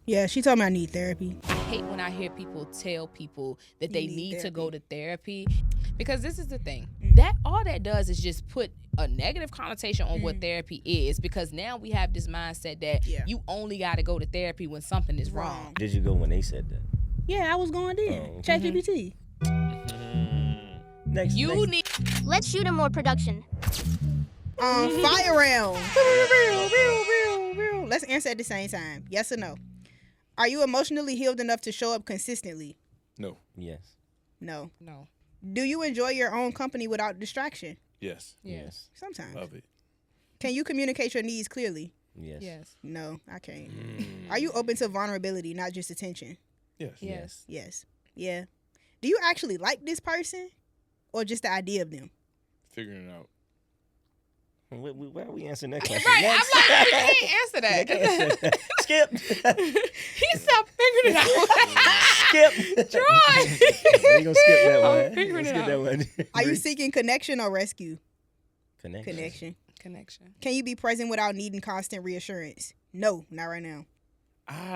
Yeah, she told me I need therapy. I hate when I hear people tell people that they need to go to therapy, because this is the thing. That all that does is just put a negative connotation on what therapy is, because now we have this mindset that you only got to go to therapy when something is wrong. Did you go when they said that? Yeah, I was going in. ChatGPT. Next. Let's shoot him more production. Fire round. Let's answer at the same time. Yes or no? Are you emotionally healed enough to show up consistently? No. Yes. No. No. Do you enjoy your own company without distraction? Yes. Yes. Sometimes. Love it. Can you communicate your needs clearly? Yes. Yes. No, I can't. Are you open to vulnerability, not just attention? Yes. Yes. Yes. Yeah. Do you actually like this person or just the idea of them? Figuring it out. Why are we answering that question? Right. Next. I'm like, I can't answer that. Skip. He stopped figuring it out. Skip. Troy. We gonna skip that one. figuring Let's it skip that one. Are you seeking connection or rescue? Connection. Connection. Can you be present without needing constant reassurance? No, not right now.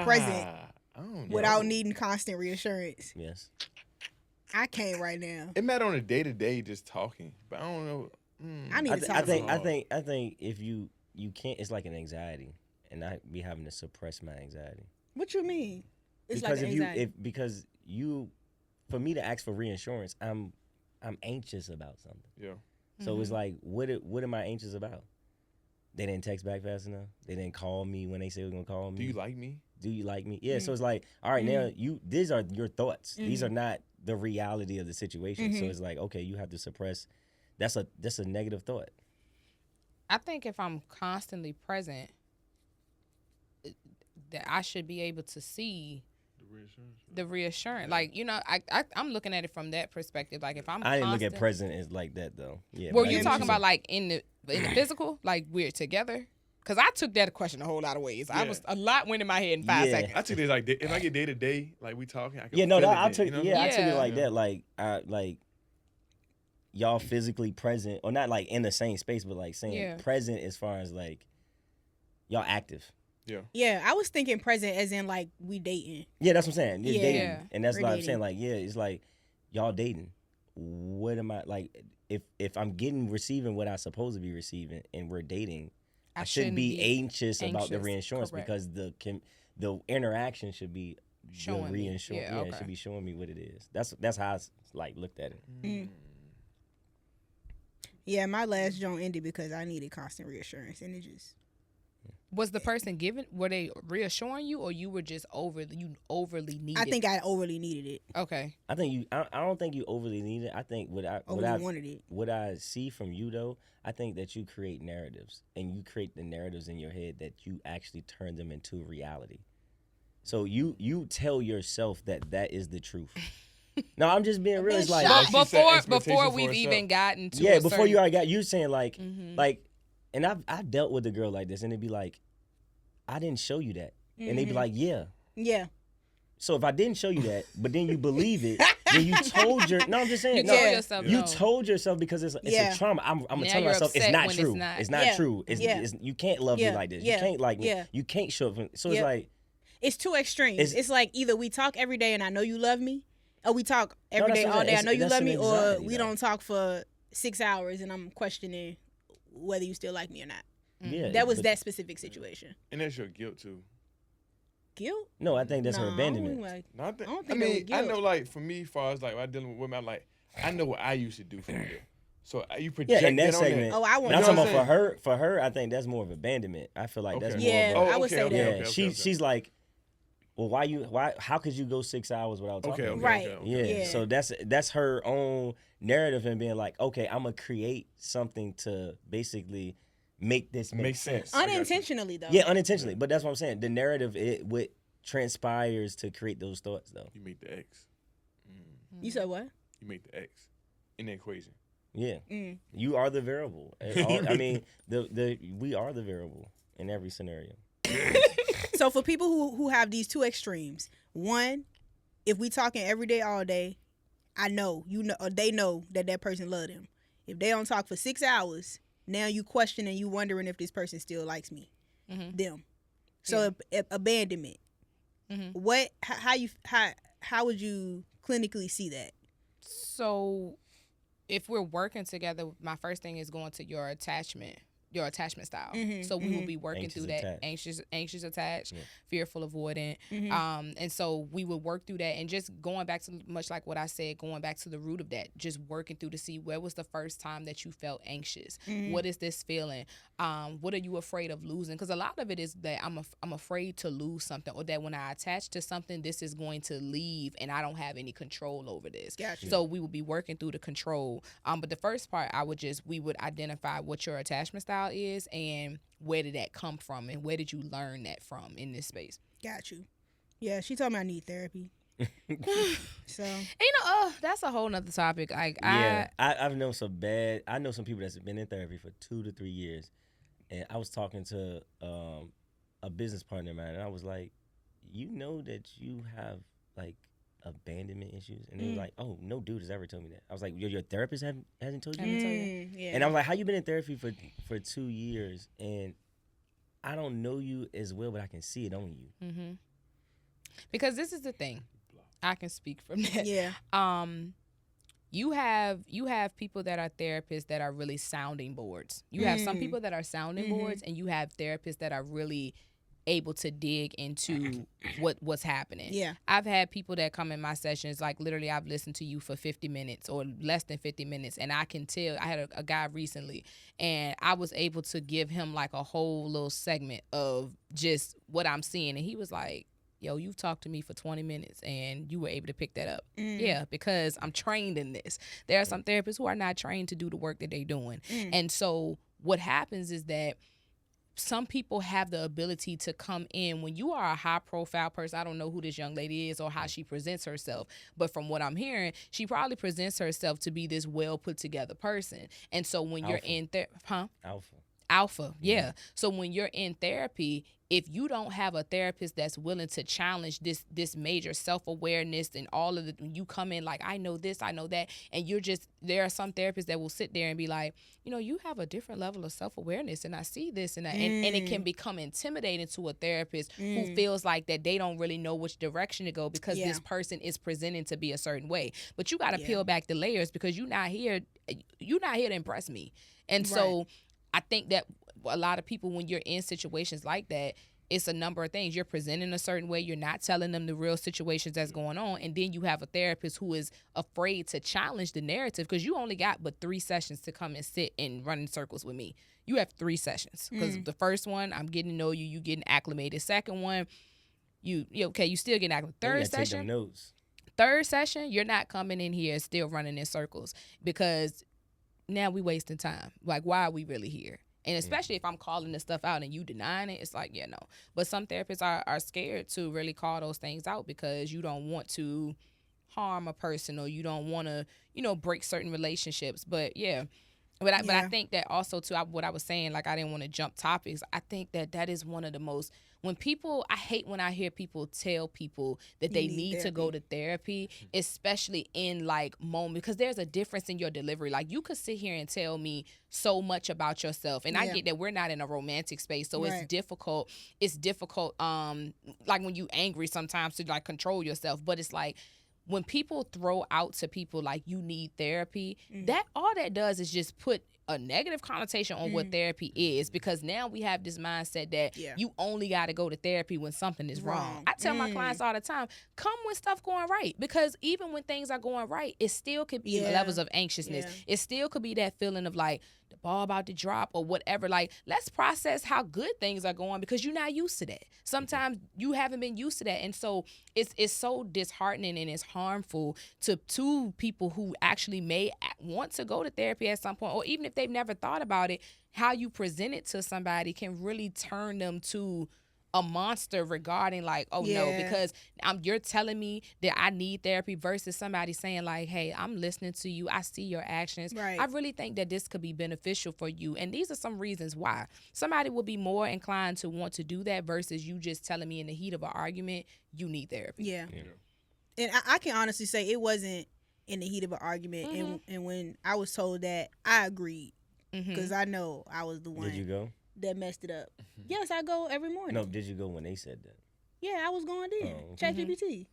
Present. I don't know. Without needing constant reassurance. Yes. I can't right now. It matter on a day to day just talking, but I don't know. I need to talk I to think if you can't, it's like an anxiety, and I be having to suppress my anxiety. What you mean? It's Because like anxiety. because for me to ask for reassurance, I'm anxious about something. Yeah. So it's like, what am I anxious about? They didn't text back fast enough. They didn't call me when they said they were gonna call me. Do you like me? Do you like me? Yeah. So it's like, all right, now these are your thoughts. These are not the reality of the situation. So it's like, okay, you have to suppress. That's a negative thought. I think if I'm constantly present, that I should be able to see the reassurance. Like, you know, I'm looking at it from that perspective. Like, if I'm I didn't look at present as like that though. Yeah. Were but I you get what talking you're about like in the physical, like we're together? Because I took that question a whole lot of ways. I was a lot went in my head in 5 seconds. I took this like if I get day to day, like we talking. I can saying. Yeah. No. feel I it took. then, Yeah. I took it Yeah. like that. Like y'all physically present, or not like in the same space, but like saying present as far as like y'all active. Yeah. Yeah, I was thinking present as in like we dating. Yeah, that's what I'm saying. It's Yeah. dating, and that's We're what I'm dating. saying. Like, yeah, it's like y'all dating. What am I like? If I'm receiving what I'm supposed to be receiving, and we're dating, I shouldn't be anxious about the anxious, reinsurance correct. because the interaction should be Showing the me. reinsurance. Yeah, It okay. should be showing me what it is. That's how I like looked at it. Yeah, my last joint ended because I needed constant reassurance, and it just. Was the person were they reassuring you, or you were just overly needed? I think I overly needed it. Okay. I think I don't think you overly need it. I think Wanted it. what I see from you though, I think that you create narratives, and you create the narratives in your head that you actually turn them into reality. So you tell yourself that is the truth. No, I'm just being real. It's like But she set before expectations we've for even gotten to yeah, a before certain, you already got you saying like and I've dealt with a girl like this, and it'd be like, I didn't show you that, and they'd be like, yeah. Yeah. So if I didn't show you that, but then you believe it, then you told no, I'm just saying, You no, told yourself you no. told yourself because it's Yeah. a trauma. I'm gonna Now tell you're myself it's upset not when true. it's not. It's not Yeah. true. Yeah. You can't love me Yeah. like this. Yeah. You can't like me. Yeah. You can't show up. So Yeah. it's like It's two extremes. It's like either we talk every day and I know you love me, or we talk every that's day what all I'm day. I saying. know you That's love an me, or anxiety, we though. don't talk for 6 hours and I'm questioning whether you still like me or not. yeah. That was but- that specific situation. And that's your guilt too. Guilt? No, I think that's her Nah, abandonment. I No, I don't I think that was mean, I guilt. know, like, for me, as far as, like, when I'm dealing with women, I know what I used to do for real. So you Yeah, project in that that on segment. that. Oh, I want But I'm You know talking what about I'm for her, I think that's more of abandonment. I feel like that's Okay. more Yeah, of a, I would say that. yeah. okay. She's like, well, how could you go 6 hours without talking? Okay, to me? Right. Yeah. Yeah. So that's her own narrative and being like, okay, I'm gonna create something to basically make this make Makes sense. Unintentionally, though. Yeah, unintentionally. But that's what I'm saying. The narrative, what transpires to create those thoughts, though. You make the X. You said what? You make the X in the equation. Yeah, Mm. you are the variable. I mean, we are the variable in every scenario. So for people who have these two extremes, one, if we talking every day, all day, I know, you know, or they know that person love them. If they don't talk for 6 hours, now you questioning, you wondering if this person still likes me, them. So abandonment. how would you clinically see that? So if we're working together, my first thing is going to your attachment style. So we will be working Anxious through that attached. anxious attached, Yeah. fearful avoidant. And so we would work through that, and just going back to much like what I said, going back to the root of that, just working through to see where was the first time that you felt anxious. What is this feeling? What are you afraid of losing? Because a lot of it is that I'm afraid to lose something, or that when I attach to something, this is going to leave and I don't have any control over this. Gotcha. So we would be working through the control. But the first part, we would identify what your attachment style is and where did that come from and where did you learn that from in this space. Got you. Yeah, she told me I need therapy. So That's a whole nother topic. I've known I know some people that's been in therapy for 2 to 3 years, and I was talking to a business partner of mine, and I was like, you know that you have like abandonment issues, and they was like, oh, no dude has ever told me that. I was like, your therapist hasn't told you that? Yeah. And I was like, how you been in therapy for 2 years, and I don't know you as well, but I can see it on you. Because this is the thing, I can speak from that. Yeah. You have people that are therapists that are really sounding boards. You have some people that are sounding boards, and you have therapists that are really able to dig into what's happening. Yeah. I've had people that come in my sessions, like literally I've listened to you for 50 minutes or less than 50 minutes, and I can tell. I had a guy recently, and I was able to give him like a whole little segment of just what I'm seeing, and he was like, yo, you've talked to me for 20 minutes and you were able to pick that up. Yeah, because I'm trained in this. There are some therapists who are not trained to do the work that they're doing. And so what happens is that some people have the ability to come in when you are a high profile person. I don't know who this young lady is or how she presents herself, but from what I'm hearing, she probably presents herself to be this well put together person. And so when you're in Alpha, yeah. So when you're in therapy, if you don't have a therapist that's willing to challenge this major self-awareness and all of the, when you come in like, I know this, I know that, and there are some therapists that will sit there and be like, you have a different level of self-awareness, and I see this and that, and it can become intimidating to a therapist who feels like that they don't really know which direction to go because this person is presenting to be a certain way. But you got to peel back the layers because you're not here to impress me. And so I think that a lot of people, when you're in situations like that, it's a number of things. You're presenting a certain way. You're not telling them the real situations that's going on. And then you have a therapist who is afraid to challenge the narrative because you only got but 3 sessions to come and sit and run in circles with me. You have 3 sessions because the first one, I'm getting to know you. You getting acclimated. Second one, you still getting acclimated. Third session, you're not coming in here still running in circles because now we wasting time. Like, why are we really here? And especially if I'm calling this stuff out and you denying it, it's like, no. But some therapists are scared to really call those things out because you don't want to harm a person or you don't want to, break certain relationships. But But I think that also too, what I was saying, like I didn't want to jump topics. I think that is one of the most, I hate when I hear people tell people that they need to go to therapy, especially in like moments, because there's a difference in your delivery. Like you could sit here and tell me so much about yourself, and I get that we're not in a romantic space, so it's difficult. It's difficult, like when you angry sometimes to like control yourself, but it's like, when people throw out to people like you need therapy, that all that does is just put a negative connotation on what therapy is, because now we have this mindset that you only got to go to therapy when something is wrong. I tell my clients all the time, come when stuff going right, because even when things are going right, it still could be levels of anxiousness. It still could be that feeling of like the ball about to drop or whatever. Like, let's process how good things are going because you're not used to that. Sometimes you haven't been used to that. And so it's so disheartening and it's harmful to people who actually may want to go to therapy at some point, or even if they've never thought about it, how you present it to somebody can really turn them to a monster regarding like, no, because you're telling me that I need therapy versus somebody saying like, hey, I'm listening to you. I see your actions. Right. I really think that this could be beneficial for you. And these are some reasons why somebody will be more inclined to want to do that versus you just telling me in the heat of an argument, you need therapy. Yeah. And I can honestly say it wasn't in the heat of an argument. And when I was told that, I agreed because I know I was the one. Did you go? That messed it up. Yes, I go every morning. No, did you go when they said that? Yeah, I was going in. ChatGPT.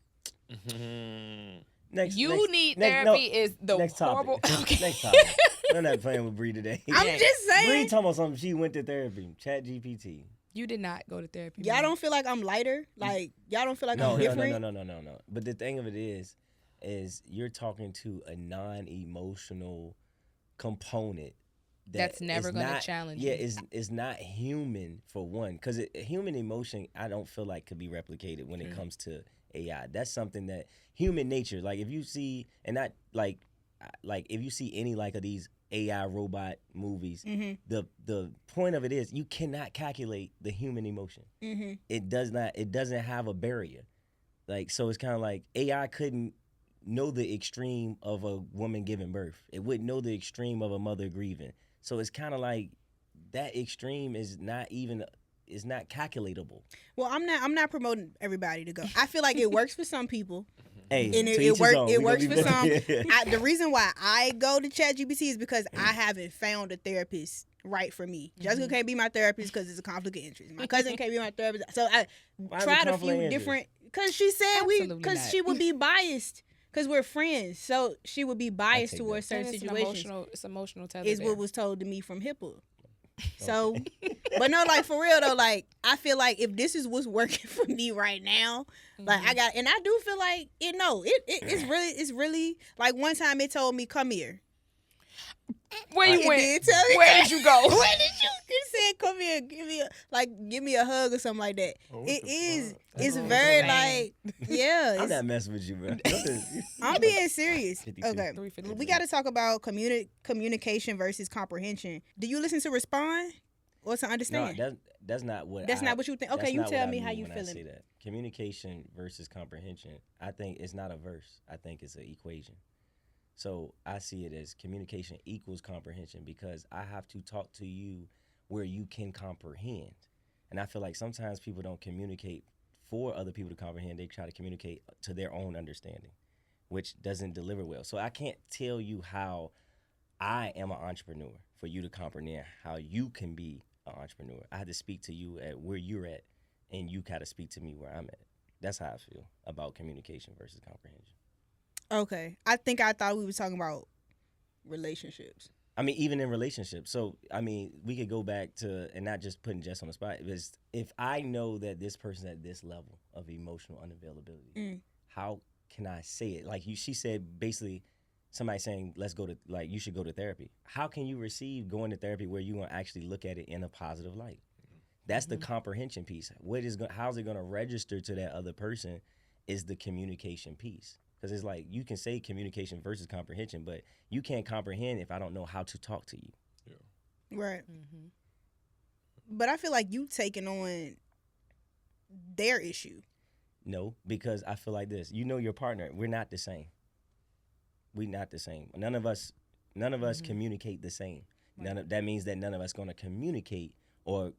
Need therapy is the next horrible. Topic. Okay. Next topic. I'm not playing with Bree today. I'm just saying. Bree talking about something. She went to therapy. ChatGPT. You did not go to therapy. Y'all man. don't feel like I'm lighter? Like, y'all don't feel like No, I'm different? no. But the thing of it is you're talking to a non-emotional component that's never going to challenge you. Yeah, it's not human for one, because human emotion I don't feel like could be replicated when it comes to AI. That's something that human nature. Like if you see, and not like if you see any like of these AI robot movies, the point of it is you cannot calculate the human emotion. It doesn't have a barrier. Like, so it's kind of like AI couldn't know the extreme of a woman giving birth. It wouldn't know the extreme of a mother grieving. So it's kind of like that extreme is not calculatable. Well, I'm not promoting everybody to go. I feel like it works for some people. Hey, And it works for some. The reason why I go to ChatGPT is because I haven't found a therapist right for me. Jessica can't be my therapist because it's a conflict of interest. My cousin can't be my therapist. So I tried a few different, because she said she would be biased because we're friends. So she would be biased towards certain situations. It's emotional tether. Is what was told to me from HIPAA. So, but no, like for real though, like I feel like if this is what's working for me right now, like I do feel like it's really like one time it told me come here. Where you went? Where did you go? Where did you? It said come here, give me a hug or something like that. It's very like yeah. I'm not messing with you, bro. I'm being serious. 52. Okay, we got to talk about communication versus comprehension. Do you listen to respond or to understand? No, that's not what. That's not what you think. Okay, you tell me how you feeling. I say feeling. that. Communication versus comprehension. I think it's not a verse. I think it's an equation. So I see it as communication equals comprehension, because I have to talk to you where you can comprehend. And I feel like sometimes people don't communicate for other people to comprehend. They try to communicate to their own understanding, which doesn't deliver well. So I can't tell you how I am an entrepreneur for you to comprehend how you can be an entrepreneur. I had to speak to you at where you're at, and you got to speak to me where I'm at. That's how I feel about communication versus comprehension. Okay. I thought we were talking about relationships. I mean, even in relationships. So, I mean, we could go back to, and not just putting Jess on the spot, is if I know that this person's at this level of emotional unavailability, how can I say it? Like she said, basically, somebody saying, let's go to, like, you should go to therapy. How can you receive going to therapy where you're going to actually look at it in a positive light? That's the comprehension piece. How's it going to register to that other person is the communication piece. Because it's like, you can say communication versus comprehension, but you can't comprehend if I don't know how to talk to you. Yeah. Right. But I feel like you taking on their issue. No, because I feel like this. You know your partner. We're not the same. We're not the same. None of us communicate the same. Right. That means that none of us going to communicate or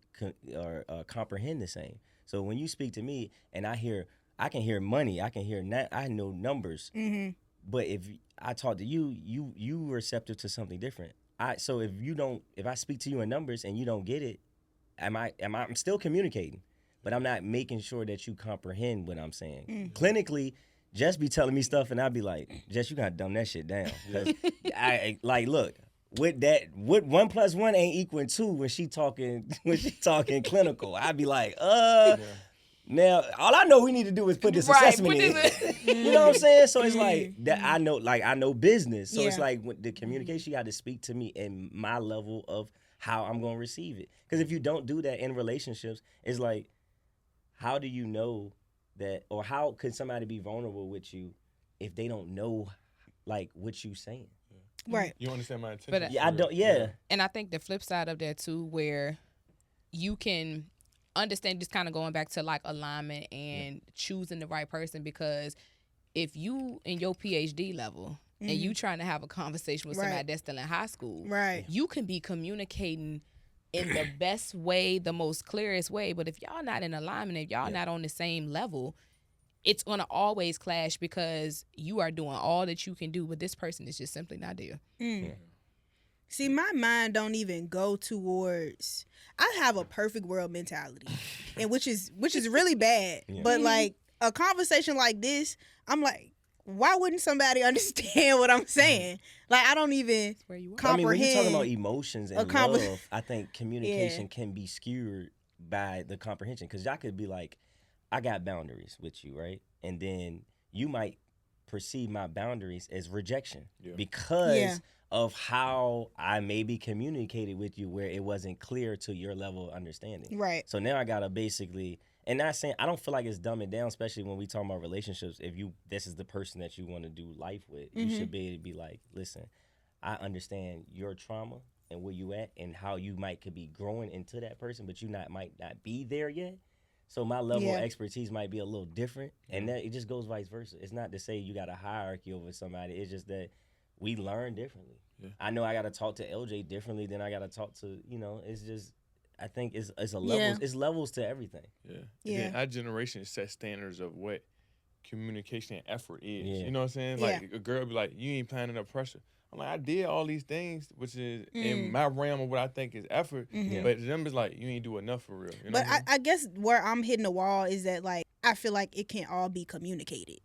comprehend the same. So when you speak to me and I can hear money, I know numbers. But if I talk to you, you receptive to something different. So if I speak to you in numbers and you don't get it, I'm still communicating, but I'm not making sure that you comprehend what I'm saying. Clinically, Jess be telling me stuff and I be like, Jess, you gotta dumb that shit down. Because I like, look, with that, what 1 + 1 ain't equaling 2 when she talking clinical. I be like, Now, all I know we need to do is put this assessment in. You know what I'm saying? So it's like that. I know business. So it's like the communication, you got to speak to me in my level of how I'm going to receive it. Because if you don't do that in relationships, it's like, how do you know that, or how could somebody be vulnerable with you if they don't know like what you saying? Right. You understand my intention? But I don't. Yeah. And I think the flip side of that too, where you can understand, just kind of going back to like alignment and choosing the right person, because if you in your PhD level and you trying to have a conversation with somebody that's still in high school, you can be communicating in the best way, the most clearest way, but if y'all not in alignment, if y'all not on the same level, it's going to always clash, because you are doing all that you can do, but this person is just simply not there. See, my mind don't even go towards. I have a perfect world mentality, and which is really bad. Yeah. But like a conversation like this, I'm like, why wouldn't somebody understand what I'm saying? Like I don't even Where you are. comprehend. I mean, when you're talking about emotions and a love, I think communication can be skewed by the comprehension. Because y'all could be like, I got boundaries with you, right? And then you might perceive my boundaries as rejection because of how I maybe communicated with you where it wasn't clear to your level of understanding. Right. So now I gotta basically, and not saying, I don't feel like it's dumbing down, especially when we talk about relationships. If this is the person that you want to do life with, you should be able to be like, listen, I understand your trauma and where you at and how you could be growing into that person, but you might not be there yet. So my level of expertise might be a little different, and that it just goes vice versa. It's not to say you got a hierarchy over somebody. It's just that we learn differently. Yeah. I know I got to talk to LJ differently than I got to talk to, it's just, I think it's a levels. It's levels to everything. Yeah. And our generation set standards of what communication and effort is. Yeah. You know what I'm saying? Like a girl be like, you ain't planning enough pressure. I'm like, I did all these things, which is in my realm of what I think is effort. But them is like, you ain't do enough for real. You know but I guess where I'm hitting the wall is that like I feel like it can't all be communicated.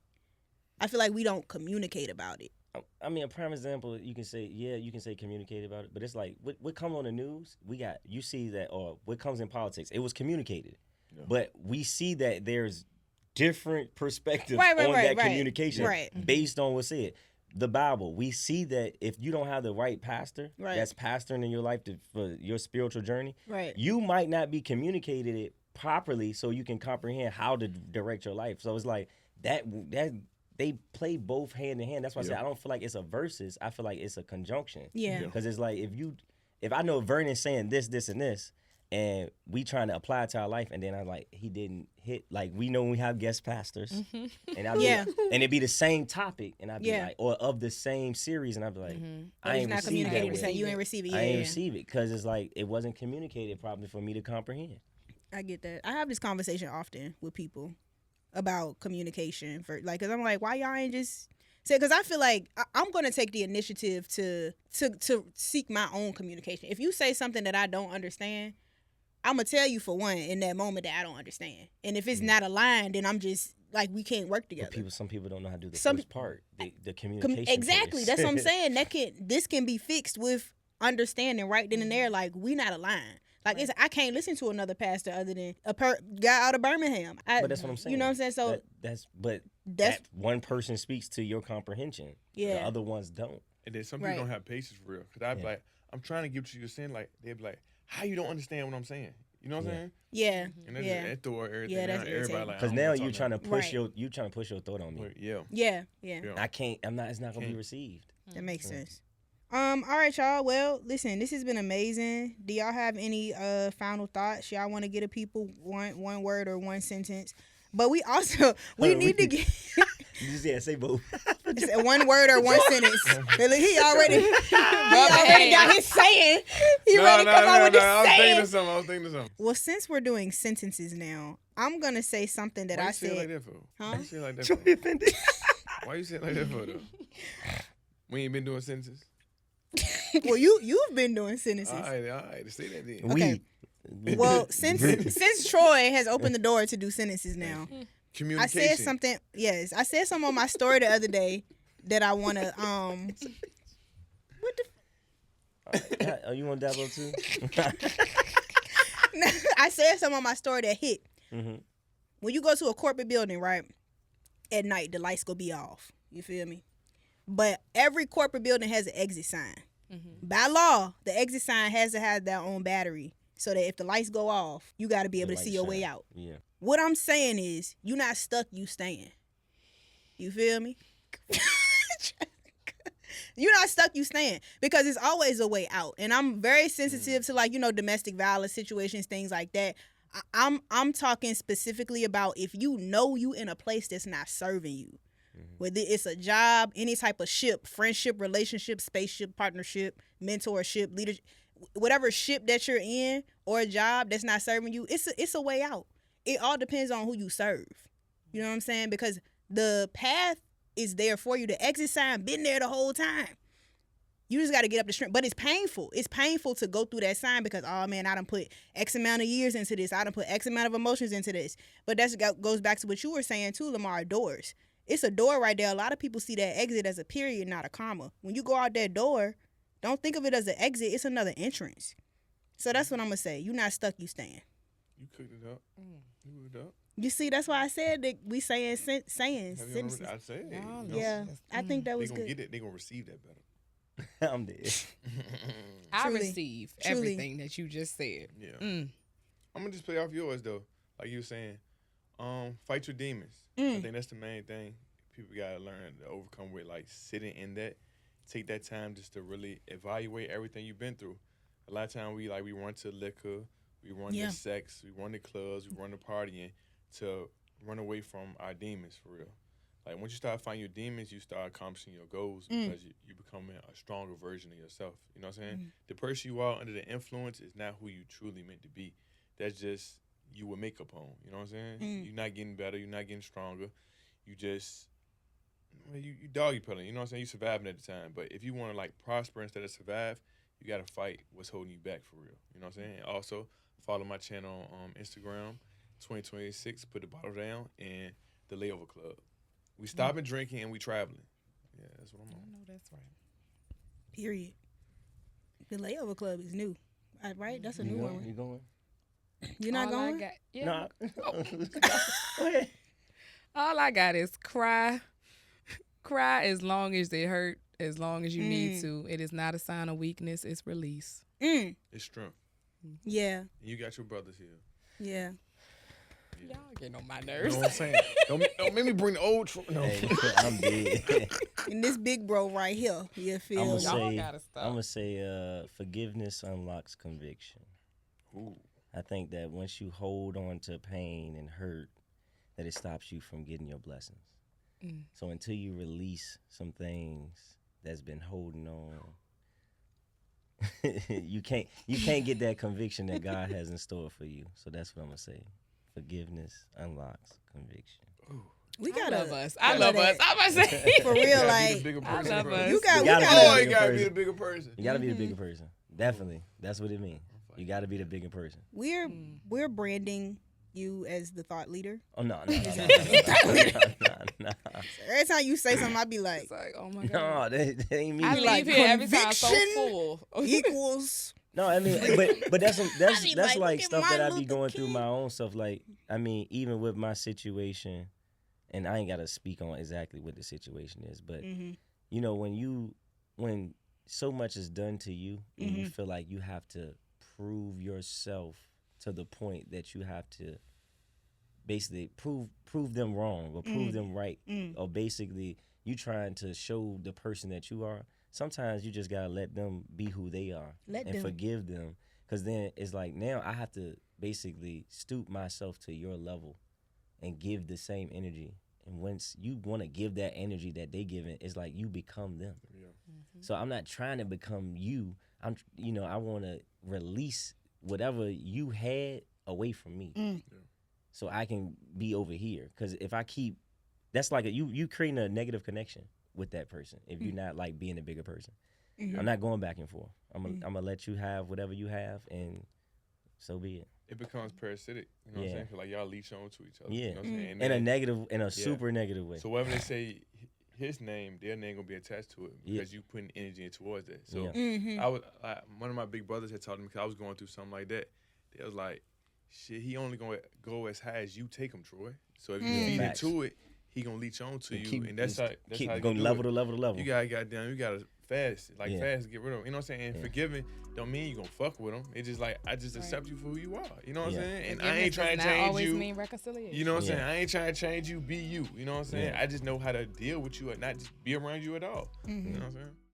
I feel like we don't communicate about it. I mean, a prime example, you can say communicate about it, but it's like what comes on the news, you see that, or what comes in politics, it was communicated, but we see that there's different perspectives on that communication based on what's said. The Bible, we see that if you don't have the right pastor that's pastoring in your life for your spiritual journey, you might not be communicated it properly so you can comprehend how to direct your life. So it's like that they play both hand in hand. That's why I say I don't feel like it's a versus. I feel like it's a conjunction. Yeah. Because it's like if I know Vernon's saying this, this, and this, and we trying to apply it to our life, and then I'm like, he didn't hit, like we know when we have guest pastors, and I'd be and it'd be the same topic, and I'd be like, or of the same series, and I'd be like, I ain't receive that. You ain't receive it. I ain't receive it because it's like it wasn't communicated properly for me to comprehend. I get that. I have this conversation often with people about communication because I'm like, why y'all ain't just say? Because I feel like I'm gonna take the initiative to seek my own communication. If you say something that I don't understand, I'm gonna tell you for one in that moment that I don't understand, and if it's not aligned, then I'm just like, we can't work together. But some people don't know how to do the first part, the communication. Exactly, that's what I'm saying. This can be fixed with understanding right then and there. Like, we not aligned. Like I can't listen to another pastor other than a guy out of Birmingham. But that's what I'm saying. You know what I'm saying? So that one person speaks to your comprehension. Yeah. The other ones don't. And then some people don't have patience for real. Because I'd be like, I'm trying to get what you're saying. Like, they'd be like, how you don't understand what I'm saying? You know what I'm saying? Yeah. And that throw everything out. Everybody like, because now you're trying to push your thought on me. Yeah. I can't. It's not gonna be received. That makes sense. All right, y'all. Well, listen, this has been amazing. Do y'all have any final thoughts y'all want to get to people? One word or one sentence. But we also need to get. Say both. One word or one sentence. He already got his saying. He ready to come out with his saying. I was thinking of something. Well, since we're doing sentences now, I'm gonna say something that I said. Why you say it like that for? Huh? Why you say it like that for? Why you say it like that for though? We ain't been doing sentences. Well, you've been doing sentences. All right. Say that then. Okay. Well, since Troy has opened the door to do sentences now, communication. I said something. Yes, I said something on my story the other day that I want to. What the? You want Dabo too? I said something on my story that hit. Mm-hmm. When you go to a corporate building, right, at night the lights go be off. You feel me? But every corporate building has an exit sign. Mm-hmm. By law, the exit sign has to have their own battery so that if the lights go off, you got to be able to see your way out. Yeah. What I'm saying is, you're not stuck, you staying. You feel me? You're not stuck, you staying. Because it's always a way out. And I'm very sensitive to domestic violence situations, things like that. I'm talking specifically about if you know you in a place that's not serving you. Whether it's a job, any type of ship, friendship, relationship, spaceship, partnership, mentorship, leadership, whatever ship that you're in or a job that's not serving you, it's a way out. It all depends on who you serve. You know what I'm saying? Because the path is there for you. The exit sign been there the whole time. You just got to get up the strength. But it's painful. It's painful to go through that sign because, oh, man, I done put X amount of years into this. I done put X amount of emotions into this. But that goes back to what you were saying, too, Lamar, doors. It's a door right there. A lot of people see that exit as a period, not a comma. When you go out that door, don't think of it as an exit. It's another entrance. So that's what I'm going to say. You're not stuck, you stand. You cooked it up. You cooked it up. You see, that's why I said that we saying sentences. I said it. Yeah, I think that was They gonna good. get it. They gonna receive that better. I'm dead. I Truly. receive Truly. everything that you just said. Yeah. Mm. I'm gonna just play off yours though. Like you were saying, fight your demons. I Mm. think that's the main thing people gotta learn to overcome with, like sitting in that. Take that time just to really evaluate everything you've been through. A lot of time we run to liquor, we run Yeah. to sex, we run to clubs, we run to partying to run away from our demons for real. Like once you start finding your demons, you start accomplishing your goals because you becoming a stronger version of yourself. You know what I'm saying? The person you are under the influence is not who you truly meant to be. That's just you with makeup on. You know what I'm saying? You're not getting better. You're not getting stronger. You just you doggy pedaling. You know what I'm saying? You surviving at the time. But if you want to like prosper instead of survive, you got to fight what's holding you back for real. You know what I'm saying? Also follow my channel on Instagram, 2026. Put the bottle down and the Layover Club. We stopping drinking and we traveling. Yeah, that's what I'm I on. know that's right. Period. The Layover Club is new. Right? That's a new You one. going? You're not All I going? got, yeah. No. Go ahead. All I got is cry. Cry as long as it hurt, as long as you need to. It is not a sign of weakness. It's release. Mm. It's strength. Yeah. And you got your brothers here. Yeah. Y'all getting on my You nerves. know what I'm saying? don't make me bring the old no. Hey, I'm dead. And this big bro right here, you feel I'ma me? say- Y'all gotta stop. I'm gonna say forgiveness unlocks conviction. Ooh. I think that once you hold on to pain and hurt, that it stops you from getting your blessings. So until you release some things that's been holding on, you can't get that conviction that God has in store for you. So that's what I'm gonna say. Forgiveness unlocks conviction. We I gotta love us. I love us. I'm about to say. for real, You gotta be like the bigger I person, love bro. us. you got. We gotta be gotta. Oh, the you bigger gotta be person. the bigger person. You gotta be the bigger person. Definitely. That's what it means. You gotta be the bigger person. We're branding you as the thought leader. Oh no. Every time you say something, I be like It's like, oh my God. No, that ain't me. I like, leave here every time so conviction full. equals. No, I mean, but that's be that's like, like look at stuff that I Martin be Luther going through King. my own stuff. Like, I mean, even with my situation, and I ain't gotta speak on exactly what the situation is, but you know, when so much is done to you, and you feel like you have to prove yourself to the point that you have to basically prove them wrong or prove them right, or basically you trying to show the person that you are. Sometimes you just gotta let them be who they are and forgive them, because then it's like now I have to basically stoop myself to your level and give the same energy. And once you want to give that energy that they giving, it's like you become them. Yeah. So I'm not trying to become you. I want to release whatever you had away from me, so I can be over here. Because if I keep, that's like you creating a negative connection with that person if you're not like being a bigger person. I'm not going back and forth. I'm gonna let you have whatever you have, and so be it. It becomes parasitic. You know what I'm saying? 'Cause, like y'all leech on to each other. Yeah, You know what I'm saying? in a negative, in a super negative way. So whenever they say his name, their name gonna be attached to it because you putting energy towards that. So one of my big brothers had taught me, because I was going through something like that. They was like, "Shit, he only gonna go as high as you take him, Troy. So if you feed Facts. into it, he gonna leech on to you, and that's how keep you going do level it. to level to level. You gotta fast, fast to get rid of him. You know what I'm saying? And forgiving don't mean you gonna fuck with him. It's just like I just accept you for who you are. You know what I'm saying? And I ain't trying to change always you. mean reconciliation. You know what I'm saying? I ain't trying to change you. Be you. You know what I'm saying? I just know how to deal with you and not just be around you at all. You know what I'm saying?